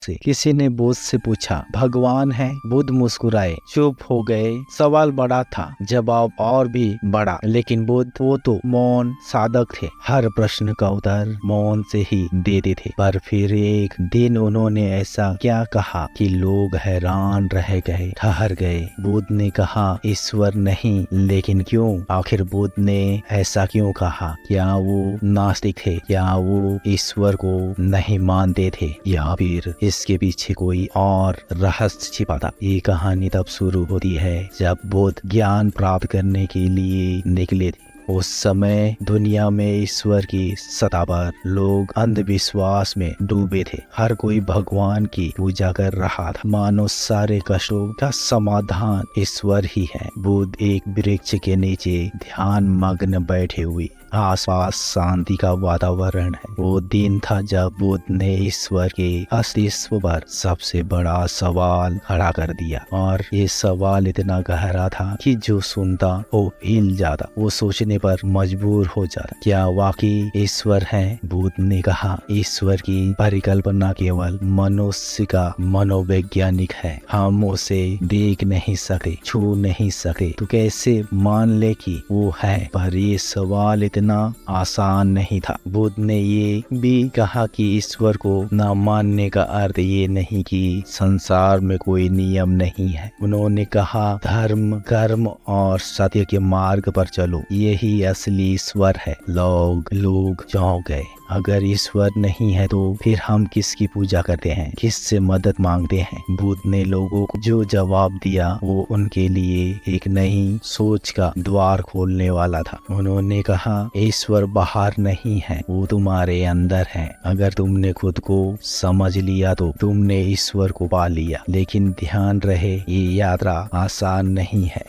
से किसी ने बुद्ध से पूछा, भगवान है? बुद्ध मुस्कुराए, चुप हो गए। सवाल बड़ा था, जवाब और भी बड़ा, लेकिन बुद्ध वो तो मौन साधक थे, हर प्रश्न का उत्तर मौन से ही देते थे। पर फिर एक दिन उन्होंने ऐसा क्या कहा कि लोग हैरान रह गए, ठहर गए। बुद्ध ने कहा, ईश्वर नहीं, लेकिन क्यों? आखिर बुद्ध ने ऐसा क्यों कहा? क्या वो नास्तिक थे? क्या वो ईश्वर को नहीं मानते थे, या फिर इसके पीछे कोई और रहस्य छिपा था? ये कहानी तब शुरू होती है जब बुद्ध ज्ञान प्राप्त करने के लिए निकले थे। उस समय दुनिया में ईश्वर की सत्ता पर लोग अंधविश्वास में डूबे थे। हर कोई भगवान की पूजा कर रहा था, मानो सारे कष्टों का समाधान ईश्वर ही है। बुद्ध एक वृक्ष के नीचे ध्यान मग्न बैठे हुए, आसपास शांति का वातावरण है। वो दिन था जब बुद्ध ने ईश्वर के अस्तित्व पर सबसे बड़ा सवाल खड़ा कर दिया, और ये सवाल इतना गहरा था कि जो सुनता वो हिल जाता, वो सोचने पर मजबूर हो जाता। क्या वाकई ईश्वर है? बुद्ध ने कहा, ईश्वर की परिकल्पना केवल मनुष्य का मनोवैज्ञानिक है। हम उसे देख नहीं सकते, छू नहीं सकते, तो कैसे मान ले कि वो है? पर ये सवाल इतना आसान नहीं था। बुद्ध ने ये भी कहा कि ईश्वर को न मानने का अर्थ ये नहीं कि संसार में कोई नियम नहीं है। उन्होंने कहा, धर्म, कर्म और सत्य के मार्ग पर चलो, यही असली ईश्वर है। लोग चौंक गए। अगर ईश्वर नहीं है तो फिर हम किसकी पूजा करते हैं, किससे मदद मांगते हैं? बुद्ध ने लोगों को जो जवाब दिया वो उनके लिए एक नई सोच का द्वार खोलने वाला था। उन्होंने कहा, ईश्वर बाहर नहीं है, वो तुम्हारे अंदर है। अगर तुमने खुद को समझ लिया तो तुमने ईश्वर को पा लिया। लेकिन ध्यान रहे, ये यात्रा आसान नहीं है।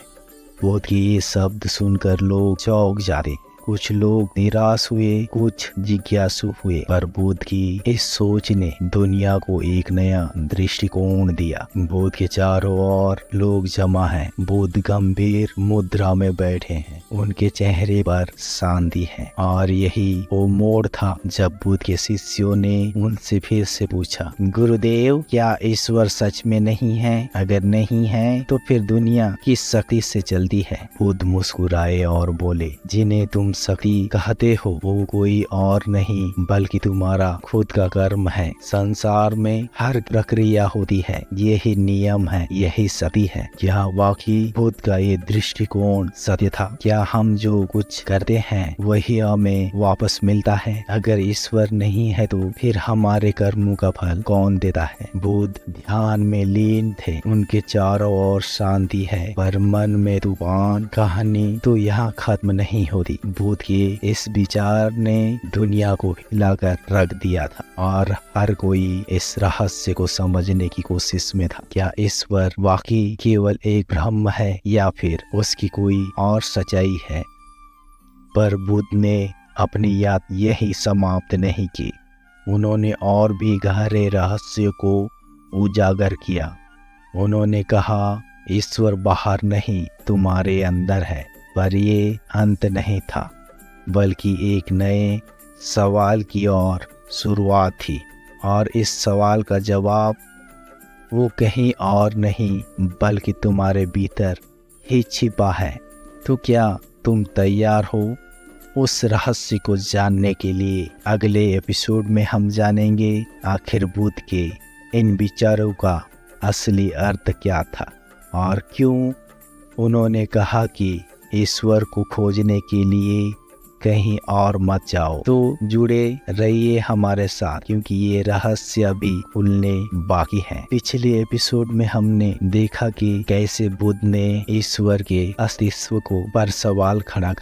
बुद्ध के ये शब्द सुनकर लोग चौंक जाते। कुछ लोग निराश हुए, कुछ जिज्ञासु हुए, पर बुद्ध की इस सोच ने दुनिया को एक नया दृष्टिकोण दिया। बुद्ध के चारों ओर लोग जमा हैं। बुद्ध गंभीर मुद्रा में बैठे हैं, उनके चेहरे पर शांति है। और यही वो मोड़ था जब बुद्ध के शिष्यों ने उनसे फिर से पूछा, गुरुदेव, क्या ईश्वर सच में नहीं है? अगर नहीं है तो फिर दुनिया किस शक्ति से चलती है? बुद्ध मुस्कुराए और बोले, जिन्हें तुम शक्ति कहते हो वो कोई और नहीं बल्कि तुम्हारा खुद का कर्म है। संसार में हर प्रक्रिया होती है, यही नियम है, यही शक्ति है। क्या वाकई बुद्ध का ये दृष्टिकोण सत्य था? क्या हम जो कुछ करते हैं वही हमें वापस मिलता है? अगर ईश्वर नहीं है तो फिर हमारे कर्मों का फल कौन देता है? बुद्ध ध्यान में लीन थे, उनके चारों ओर शांति है, पर मन में तूफान। कहानी तो यहाँ खत्म नहीं होती। बुद्ध के इस विचार ने दुनिया को हिलाकर रख दिया था, और हर कोई इस रहस्य को समझने की कोशिश में था। क्या ईश्वर वाकई केवल एक भ्रम है, या फिर उसकी कोई और सच्चाई है? पर बुद्ध ने अपनी याद यही समाप्त नहीं की। उन्होंने और भी गहरे रहस्य को उजागर किया। उन्होंने कहा, ईश्वर बाहर नहीं, तुम्हारे अंदर है। पर ये अंत नहीं था, बल्कि एक नए सवाल की और शुरुआत थी। और इस सवाल का जवाब वो कहीं और नहीं बल्कि तुम्हारे भीतर ही छिपा है। तो क्या तुम तैयार हो उस रहस्य को जानने के लिए? अगले एपिसोड में हम जानेंगे आखिर बुद्ध के इन विचारों का असली अर्थ क्या था, और क्यों उन्होंने कहा कि ईश्वर को खोजने के लिए कहीं और मत जाओ। तो जुड़े रहिए हमारे साथ, क्योंकि ये रहस्य अभी खुलने बाकी है। पिछले एपिसोड में हमने देखा कि कैसे बुद्ध ने ईश्वर के अस्तित्व को पर सवाल खड़ा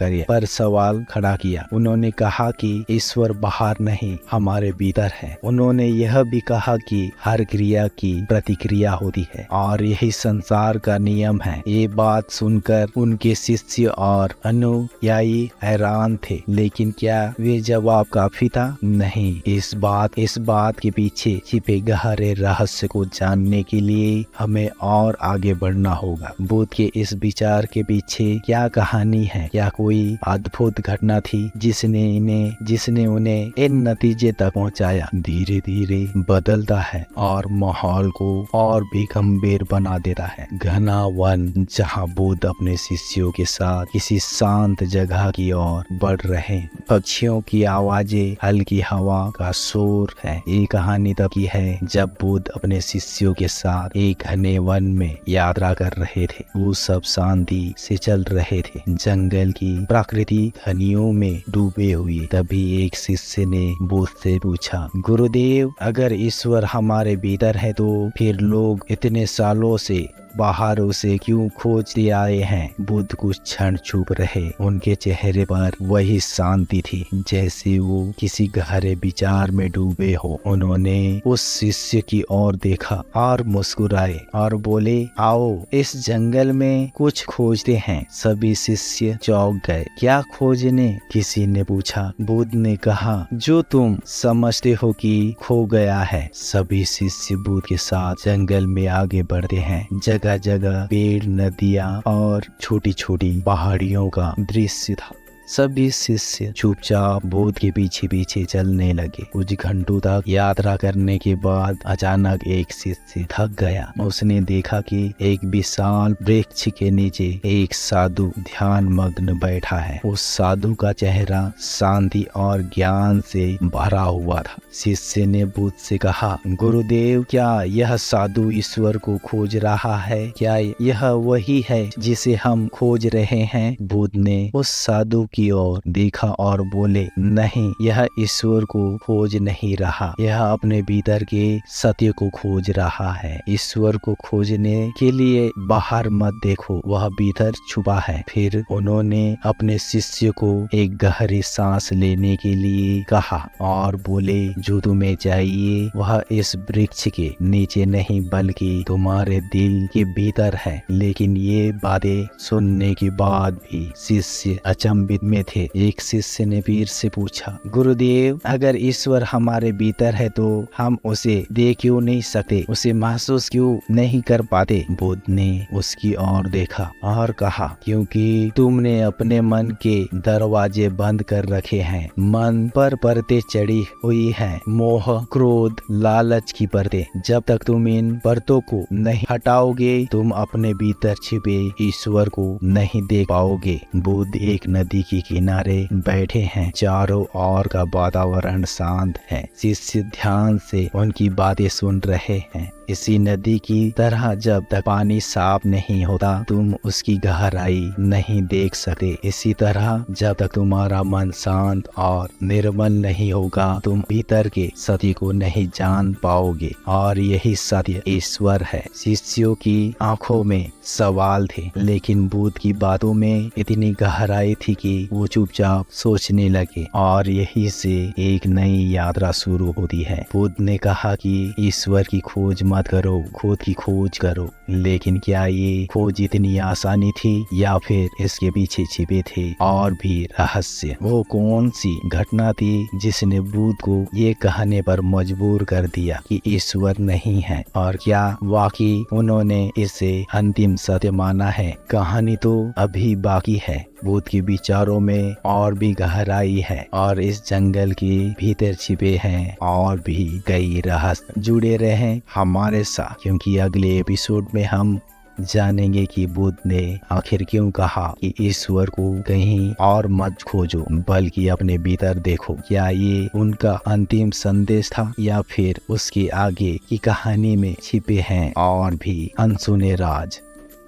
किया। उन्होंने कहा कि ईश्वर बाहर नहीं, हमारे भीतर है। उन्होंने यह भी कहा कि हर क्रिया की प्रतिक्रिया होती है, और यही संसार का नियम है। ये बात सुनकर उनके शिष्य और अनुयायी हैरान थे। थे, लेकिन क्या वे जवाब काफी था? नहीं। इस बात के पीछे छिपे गहरे रहस्य को जानने के लिए हमें और आगे बढ़ना होगा। बुद्ध के इस विचार के पीछे क्या कहानी है? क्या कोई अद्भुत घटना थी जिसने उन्हें इन नतीजे तक पहुंचाया? धीरे धीरे बदलता है और माहौल को और भी गंभीर बना देता है। घना वन, जहाँ बुद्ध अपने शिष्यों के साथ किसी शांत जगह की ओर बढ़ रहे। पक्षियों की आवाजें, हल्की हवा का शोर है। ये कहानी तब की है जब बुद्ध अपने शिष्यों के साथ एक घने वन में यात्रा कर रहे थे। वो सब शांति से चल रहे थे, जंगल की प्राकृतिक ध्वनियों में डूबे हुए। तभी एक शिष्य ने बुद्ध से पूछा, गुरुदेव, अगर ईश्वर हमारे भीतर है तो फिर लोग इतने सालों से बाहर उसे क्यों खोजते आए हैं? बुद्ध कुछ क्षण चुप रहे। उनके चेहरे पर वही शांति थी जैसे वो किसी गहरे विचार में डूबे हो। उन्होंने उस शिष्य की ओर देखा और मुस्कुराए और बोले, आओ इस जंगल में कुछ खोजते हैं। सभी शिष्य चौंक गए। क्या खोजने? किसी ने पूछा। बुद्ध ने कहा, जो तुम समझते हो कि खो गया है। सभी शिष्य बुद्ध के साथ जंगल में आगे बढ़ते हैं। जगह जगह पेड़, नदियाँ और छोटी छोटी पहाड़ियों का दृश्य था। सभी शिष्य चुपचाप बुद्ध के पीछे पीछे चलने लगे। कुछ घंटों तक यात्रा करने के बाद अचानक एक शिष्य थक गया। उसने देखा कि एक विशाल वृक्ष के नीचे एक साधु ध्यान मग्न बैठा है। उस साधु का चेहरा शांति और ज्ञान से भरा हुआ था। शिष्य ने बुद्ध से कहा, गुरुदेव, क्या यह साधु ईश्वर को खोज रहा है? क्या यह वही है जिसे हम खोज रहे हैं? बुद्ध ने उस साधु की ओर देखा और बोले, नहीं, यह ईश्वर को खोज नहीं रहा, यह अपने भीतर के सत्य को खोज रहा है। ईश्वर को खोजने के लिए बाहर मत देखो, वह भीतर छुपा है। फिर उन्होंने अपने शिष्य को एक गहरी सांस लेने के लिए कहा और बोले, जो तुम्हें चाहिए वह इस वृक्ष के नीचे नहीं बल्कि तुम्हारे दिल के भीतर है। लेकिन ये बातें सुनने के बाद भी शिष्य अचंभित में थे। एक शिष्य ने फिर से पूछा, गुरुदेव, अगर ईश्वर हमारे भीतर है तो हम उसे देख क्यों नहीं सकते, उसे महसूस क्यों नहीं कर पाते? बुद्ध ने उसकी ओर देखा और कहा, क्योंकि तुमने अपने मन के दरवाजे बंद कर रखे हैं। मन पर परतें चढ़ी हुई हैं, मोह, क्रोध, लालच की परतें। जब तक तुम इन परतों को नहीं हटाओगे, तुम अपने भीतर छिपे ईश्वर को नहीं देख पाओगे। बुद्ध एक नदी के किनारे बैठे हैं। चारों ओर का वातावरण शांत है। शिष्य ध्यान से उनकी बातें सुन रहे हैं। इसी नदी की तरह जब तक पानी साफ नहीं होता तुम उसकी गहराई नहीं देख सकते। इसी तरह जब तक तुम्हारा मन शांत और निर्मल नहीं होगा तुम भीतर के सत्य को नहीं जान पाओगे, और यही सत्य ईश्वर है। शिष्यों की आंखों में सवाल थे, लेकिन बुद्ध की बातों में इतनी गहराई थी कि वो चुपचाप सोचने लगे, और यही से एक नई यात्रा शुरू होती है। बुद्ध ने कहा कि ईश्वर की खोज मत करो, खुद की खोज करो। लेकिन क्या ये खोज इतनी आसानी थी या फिर इसके पीछे छिपे थे और भी रहस्य? वो कौन सी घटना थी जिसने बुद्ध को ये कहने पर मजबूर कर दिया कि ईश्वर नहीं है? और क्या वाकई उन्होंने इसे अंतिम सत्य माना है? कहानी तो अभी बाकी है। बुद्ध के विचारों में और भी गहराई है और इस जंगल के भीतर छिपे हैं और भी कई रहस्य। जुड़े रहें हमारे साथ, क्योंकि अगले एपिसोड में हम जानेंगे कि बुद्ध ने आखिर क्यों कहा कि ईश्वर को कहीं और मत खोजो बल्कि अपने भीतर देखो। क्या ये उनका अंतिम संदेश था या फिर उसके आगे की कहानी में छिपे हैं और भी अनसुने राज?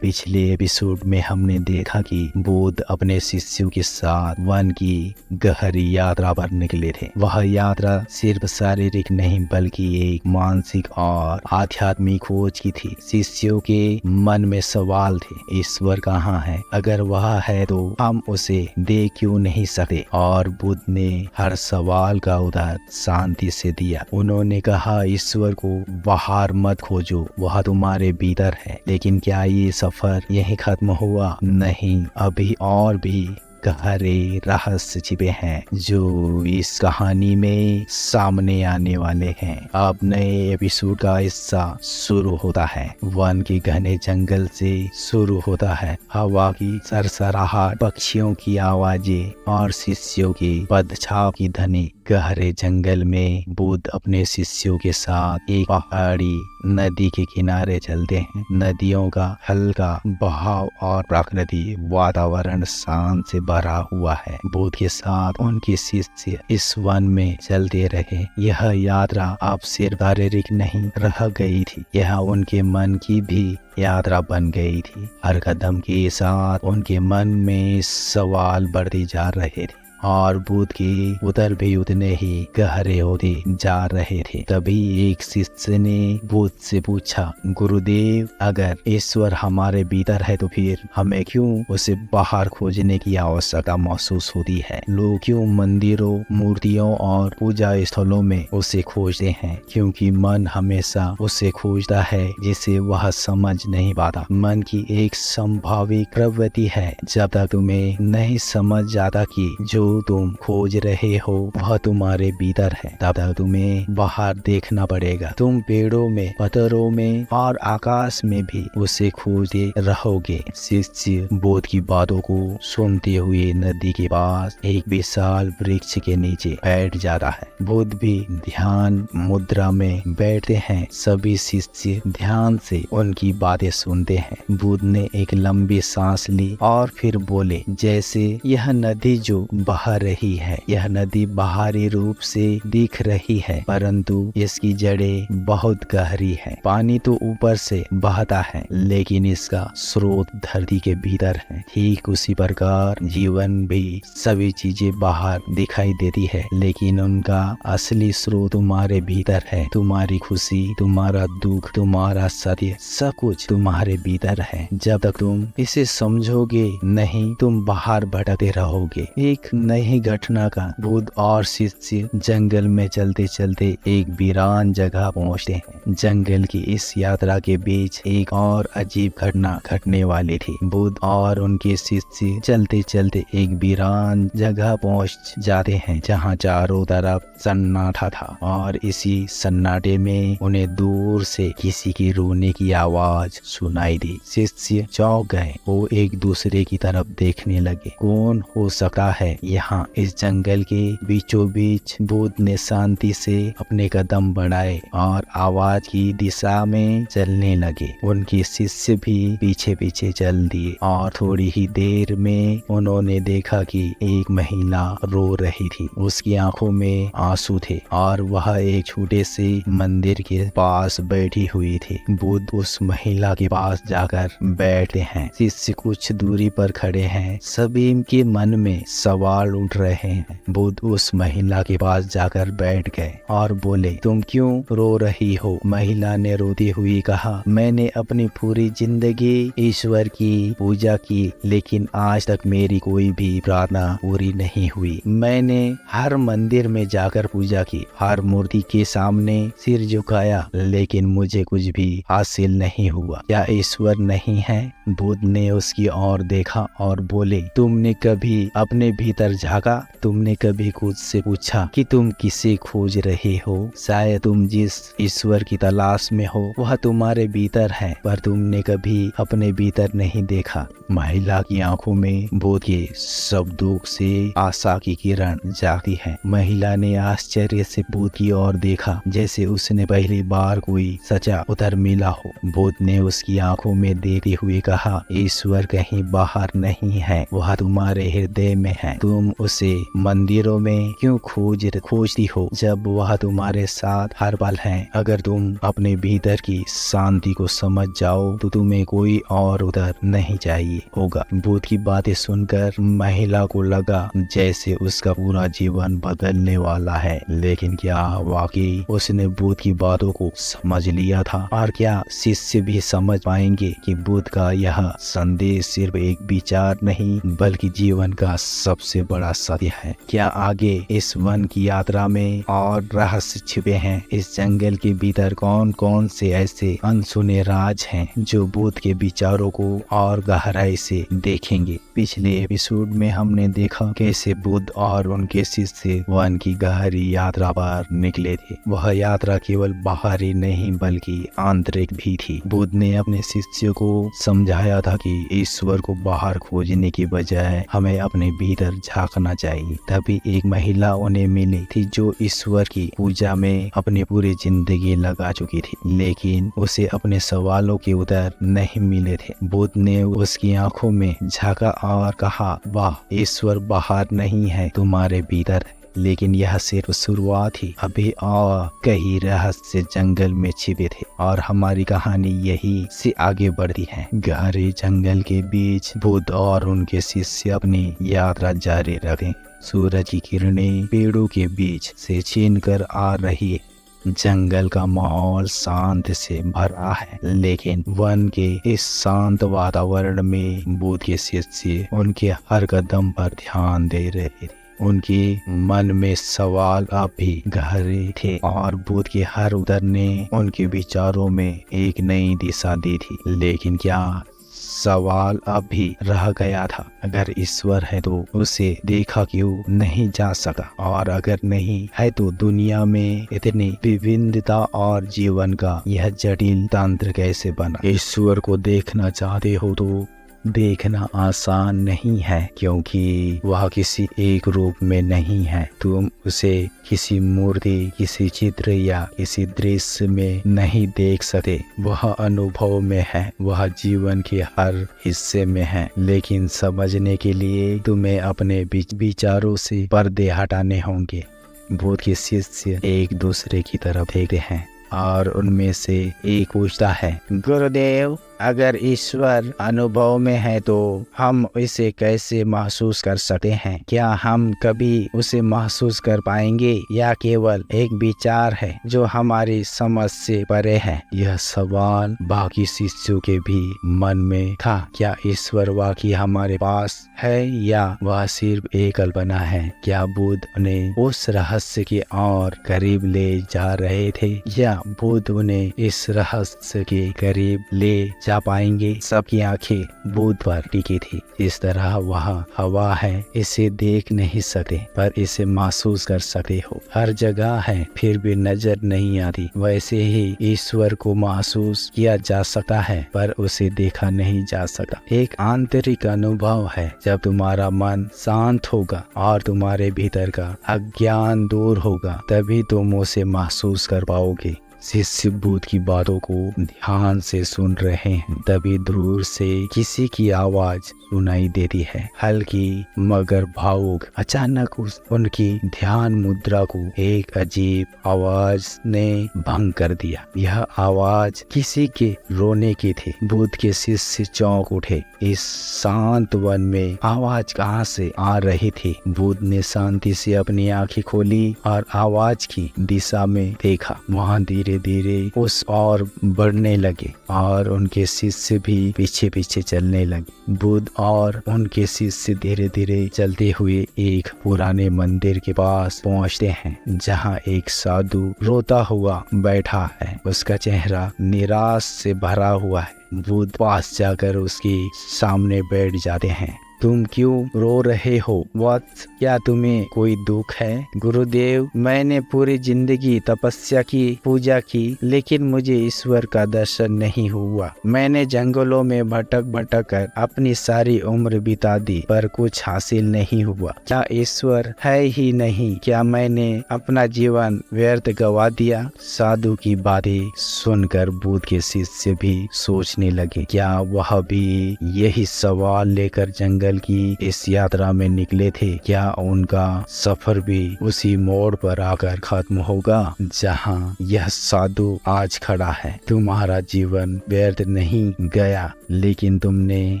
पिछले एपिसोड में हमने देखा कि बुद्ध अपने शिष्यों के साथ वन की गहरी यात्रा पर निकले थे। वह यात्रा सिर्फ शारीरिक नहीं बल्कि एक मानसिक और आध्यात्मिक खोज की थी। शिष्यों के मन में सवाल थे, ईश्वर कहाँ है? अगर वह है तो हम उसे देख क्यों नहीं सकते? और बुद्ध ने हर सवाल का उत्तर शांति से दिया। उन्होंने कहा, ईश्वर को बाहर मत खोजो, वह तुम्हारे भीतर है। लेकिन क्या ये सफर यही खत्म हुआ? नहीं, अभी और भी गहरे रहस्य छिपे हैं जो इस कहानी में सामने आने वाले हैं। अब नए एपिसोड का हिस्सा शुरू होता है। वन के घने जंगल से शुरू होता है। हवा की सरसराहट, पक्षियों की आवाजें और शिष्यों की पदछाप की ध्वनि। गहरे जंगल में बुद्ध अपने शिष्यों के साथ एक पहाड़ी नदी के किनारे चलते हैं। नदियों का हल्का बहाव और प्राकृतिक वातावरण शांत से भरा हुआ है। बुद्ध के साथ उनके शिष्य इस वन में चलते रहे। यह यात्रा अब सिर्फ शारीरिक नहीं रह गई थी, यह उनके मन की भी यात्रा बन गई थी। हर कदम के साथ उनके मन में सवाल बढ़ते जा रहे थे और बुद्ध के उत्तर भी उतने ही गहरे होते जा रहे थे। तभी एक शिष्य ने बुद्ध से पूछा, गुरुदेव, अगर ईश्वर हमारे भीतर है तो फिर हमें क्यों उसे बाहर खोजने की आवश्यकता महसूस होती है? लोग क्यों मंदिरों, मूर्तियों और पूजा स्थलों में उसे खोजते हैं? क्योंकि मन हमेशा उसे खोजता है जिसे वह समझ नहीं पाता। मन की एक संभावित प्रवृत्ति है, जब तक तुम्हें नहीं समझ जाता कि जो तुम खोज रहे हो वह तुम्हारे भीतर है, तब तक तुम्हें बाहर देखना पड़ेगा। तुम पेड़ों में, पत्थरों में और आकाश में भी उसे खोजते रहोगे। शिष्य बुद्ध की बातों को सुनते हुए नदी के पास एक विशाल वृक्ष के नीचे बैठ जाता है। बुद्ध भी ध्यान मुद्रा में बैठते हैं। सभी शिष्य ध्यान से उनकी बातें सुनते हैं। बुद्ध ने एक लंबी सांस ली और फिर बोले, जैसे यह नदी जो बह रही है, यह नदी बाहरी रूप से दिख रही है, परंतु इसकी जड़ें बहुत गहरी है। पानी तो ऊपर से बहता है, लेकिन इसका स्रोत धरती के भीतर है। ठीक उसी प्रकार जीवन भी सभी चीजें बाहर दिखाई देती है, लेकिन उनका असली स्रोत तुम्हारे भीतर है। तुम्हारी खुशी, तुम्हारा दुख, तुम्हारा सत्य, सब कुछ तुम्हारे भीतर है। जब तक तुम इसे समझोगे नहीं, तुम बाहर भटकते रहोगे। एक नई घटना का बुद्ध और शिष्य जंगल में चलते चलते एक वीरान जगह पहुंचते हैं। जंगल की इस यात्रा के बीच एक और अजीब घटना घटने वाली थी। बुद्ध और उनके शिष्य चलते चलते एक वीरान जगह पहुंच जाते हैं, जहां चारों तरफ सन्नाटा था और इसी सन्नाटे में उन्हें दूर से किसी की रोने की आवाज सुनाई दी। शिष्य चौंक गए। वो एक दूसरे की तरफ देखने लगे। कौन हो सकता है यहाँ इस जंगल के बीचों बीच? बुद्ध ने शांति से अपने कदम बढ़ाए और आवाज की दिशा में चलने लगे। उनके शिष्य भी पीछे पीछे चल दिए और थोड़ी ही देर में उन्होंने देखा कि एक महिला रो रही थी। उसकी आंखों में आंसू थे और वह एक छोटे से मंदिर के पास बैठी हुई थी। बुद्ध उस महिला के पास जाकर बैठे हैं। शिष्य कुछ दूरी पर खड़े हैं। सभी के मन में सवाल उठ रहे हैं। बुद्ध उस महिला के पास जाकर बैठ गए और बोले, तुम क्यों रो रही हो? महिला ने रोती हुई कहा, मैंने अपनी पूरी जिंदगी ईश्वर की पूजा की, लेकिन आज तक मेरी कोई भी प्रार्थना पूरी नहीं हुई। मैंने हर मंदिर में जाकर पूजा की, हर मूर्ति के सामने सिर झुकाया, लेकिन मुझे कुछ भी हासिल नहीं हुआ। क्या ईश्वर नहीं है? बुद्ध ने उसकी ओर देखा और बोले, तुमने कभी अपने भीतर झांका? तुमने कभी खुद से पूछा कि तुम किसे खोज रहे हो? शायद तुम जिस ईश्वर की तलाश में हो वह तुम्हारे भीतर है, पर तुमने कभी अपने भीतर नहीं देखा। महिला की आंखों में बुद्ध के शब्दों से आशा की किरण जागती है। महिला ने आश्चर्य से बुद्ध की ओर देखा, जैसे उसने पहली बार कोई सच्चा उत्तर मिला हो। बुद्ध ने उसकी आंखों में देखते हुए कहा, ईश्वर कहीं बाहर नहीं है, वह तुम्हारे हृदय में है। तुम उसे मंदिरों में क्यों खोजती हो जब वह तुम्हारे साथ हर पल है? अगर तुम अपने भीतर की शांति को समझ जाओ तो तुम्हें कोई और उत्तर नहीं चाहिए होगा। बुद्ध की बातें सुनकर महिला को लगा जैसे उसका पूरा जीवन बदलने वाला है। लेकिन क्या वाकई उसने बुद्ध की बातों को समझ लिया था? और क्या शिष्य भी समझ पाएंगे कि बुद्ध का यह संदेश सिर्फ एक विचार नहीं बल्कि जीवन का सबसे बड़ा सत्य है? क्या आगे इस वन की यात्रा में और रहस्य छिपे हैं? इस जंगल के भीतर भीतर कौन कौन से ऐसे अनसुने राज हैं जो बुद्ध के विचारों को और गहराई से देखेंगे। पिछले एपिसोड में हमने देखा कैसे बुद्ध और उनके शिष्य वन की गहरी यात्रा पर निकले थे। वह यात्रा केवल बाहरी नहीं बल्कि आंतरिक भी थी। बुद्ध ने अपने शिष्यों को समझाया था कि ईश्वर को बाहर खोजने की बजाय हमें अपने भीतर झांकना चाहिए। तभी एक महिला उन्हें मिली थी जो ईश्वर की पूजा में अपनी पूरी जिंदगी लगा चुकी थी, लेकिन उसे अपने सवालों के उत्तर नहीं मिले थे। बुद्ध ने उसकी आंखों में झांका और कहा, वाह, ईश्वर बाहर नहीं है, तुम्हारे भीतर है। लेकिन यह सिर्फ शुरुआत ही, अभी और कई रहस्य जंगल में छिपे थे और हमारी कहानी यही से आगे बढ़ती है। गहरे जंगल के बीच बुद्ध और उनके शिष्य अपनी यात्रा जारी रखें। सूरज की किरणें पेड़ों के बीच से छीनकर आ रही है। जंगल का माहौल शांत से भरा है, लेकिन वन के इस शांत वातावरण में बुद्ध के शिष्य उनके हर कदम पर ध्यान दे रहे थे। उनके मन में सवाल अब भी गहरे थे और बुद्ध के हर उत्तर ने उनके विचारों में एक नई दिशा दी थी। लेकिन क्या सवाल अब भी रह गया था, अगर ईश्वर है तो उसे देखा क्यों नहीं जा सका, और अगर नहीं है तो दुनिया में इतनी विविधता और जीवन का यह जटिल तंत्र कैसे बना। ईश्वर को देखना चाहते हो तो देखना आसान नहीं है, क्योंकि वह किसी एक रूप में नहीं है। तुम उसे किसी मूर्ति, किसी चित्र या किसी दृश्य में नहीं देख सकते। वह अनुभव में है, वह जीवन के हर हिस्से में है। लेकिन समझने के लिए तुम्हें अपने विचारों से पर्दे हटाने होंगे। बुद्ध के शिष्य एक दूसरे की तरफ देखते हैं और उनमें से एक पूछता है, गुरुदेव, अगर ईश्वर अनुभव में है तो हम इसे कैसे महसूस कर सकते हैं? क्या हम कभी उसे महसूस कर पाएंगे या केवल एक विचार है जो हमारी समझ से परे है? यह सवाल बाकी शिष्यों के भी मन में था। क्या ईश्वर वाकई हमारे पास है या वह सिर्फ एक कल्पना है? क्या बुद्ध उन्हें उस रहस्य के और करीब ले जा रहे थे या बुद्ध उन्हें इस रहस्य के करीब ले जा पाएंगे? सबकी आंखें बुद्ध पर टिकी थी। इस तरह वहाँ हवा है, इसे देख नहीं सकते पर इसे महसूस कर सकते हो। हर जगह है फिर भी नजर नहीं आती। वैसे ही ईश्वर को महसूस किया जा सकता है पर उसे देखा नहीं जा सकता। एक आंतरिक अनुभव है। जब तुम्हारा मन शांत होगा और तुम्हारे भीतर का अज्ञान दूर होगा, तभी तुम उसे महसूस कर पाओगे। शिष्य बुद्ध की बातों को ध्यान से सुन रहे हैं। तभी दूर से किसी की आवाज सुनाई देती है, हल्की मगर भावुक। अचानक उनकी ध्यान मुद्रा को एक अजीब आवाज ने भंग कर दिया। यह आवाज किसी के रोने की थी। बुद्ध के शिष्य चौंक उठे। इस शांत वन में आवाज कहाँ से आ रही थी? बुद्ध ने शांति से अपनी आंखें खोली और आवाज की दिशा में देखा। वहाँ धीरे धीरे उस और बढ़ने लगे और उनके शिष्य भी पीछे पीछे चलने लगे। बुद्ध और उनके शिष्य धीरे धीरे चलते हुए एक पुराने मंदिर के पास पहुंचते हैं, जहां एक साधु रोता हुआ बैठा है। उसका चेहरा निराश से भरा हुआ है। बुद्ध पास जाकर उसके सामने बैठ जाते हैं। तुम क्यों रो रहे हो वत्स? क्या तुम्हें कोई दुख है? गुरुदेव, मैंने पूरी जिंदगी तपस्या की, पूजा की, लेकिन मुझे ईश्वर का दर्शन नहीं हुआ। मैंने जंगलों में भटक भटक कर अपनी सारी उम्र बिता दी पर कुछ हासिल नहीं हुआ। क्या ईश्वर है ही नहीं? क्या मैंने अपना जीवन व्यर्थ गवा दिया? साधु की बातें सुनकर बुद्ध के शिष्य भी सोचने लगे, क्या वह भी यही सवाल लेकर जंगल की इस यात्रा में निकले थे? क्या उनका सफर भी उसी मोड़ पर आकर खत्म होगा जहां यह साधु आज खड़ा है? तुम्हारा जीवन व्यर्थ नहीं गया, लेकिन तुमने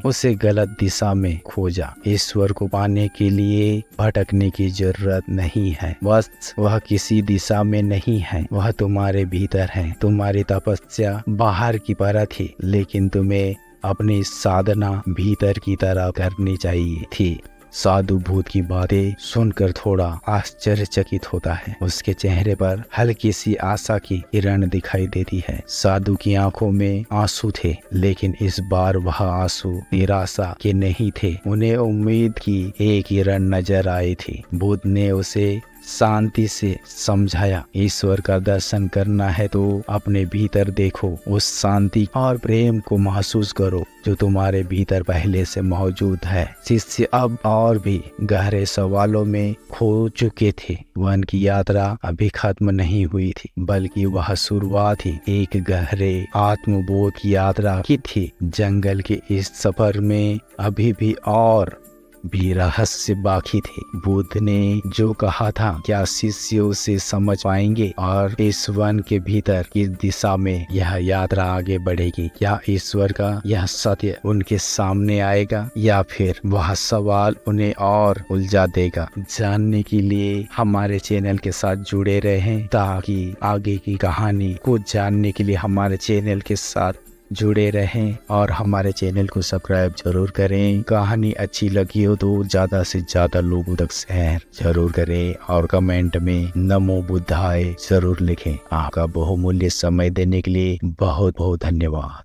उसे गलत दिशा में खोजा। ईश्वर को पाने के लिए भटकने की जरूरत नहीं है। बस वह किसी दिशा में नहीं है, वह तुम्हारे भीतर है। तुम्हारी तपस्या बाहर की परत थी, लेकिन तुम्हें अपनी साधना भीतर की तरफ करनी चाहिए थी। साधु भूत की बातें सुनकर थोड़ा आश्चर्यचकित होता है। उसके चेहरे पर हल्की सी आशा की किरण दिखाई देती है। साधु की आंखों में आंसू थे, लेकिन इस बार वह आंसू निराशा के नहीं थे। उन्हें उम्मीद की एक किरण नजर आई थी। बुद्ध ने उसे शांति से समझाया, ईश्वर का दर्शन करना है तो अपने भीतर देखो, उस शांति और प्रेम को महसूस करो जो तुम्हारे भीतर पहले से मौजूद है। शिष्य अब और भी गहरे सवालों में खो चुके थे। वन की यात्रा अभी खत्म नहीं हुई थी, बल्कि वह शुरुआत ही एक गहरे आत्मबोध की यात्रा की थी। जंगल के इस सफर में अभी भी और भी रहस्य बाकी थे। बुद्ध ने जो कहा था, क्या शिष्य उसे समझ पाएंगे? और इस वन के भीतर किस दिशा में यह यात्रा आगे बढ़ेगी? क्या ईश्वर का यह सत्य उनके सामने आएगा, या फिर वह सवाल उन्हें और उलझा देगा? जानने के लिए हमारे चैनल के साथ जुड़े रहें, ताकि आगे की कहानी को जानने के लिए हमारे चैनल के साथ जुड़े रहें और हमारे चैनल को सब्सक्राइब जरूर करें। कहानी अच्छी लगी हो तो ज़्यादा से ज़्यादा लोगों तक शेयर जरूर करें और कमेंट में नमो बुद्धाय जरूर लिखें। आपका बहुमूल्य समय देने के लिए बहुत बहुत धन्यवाद।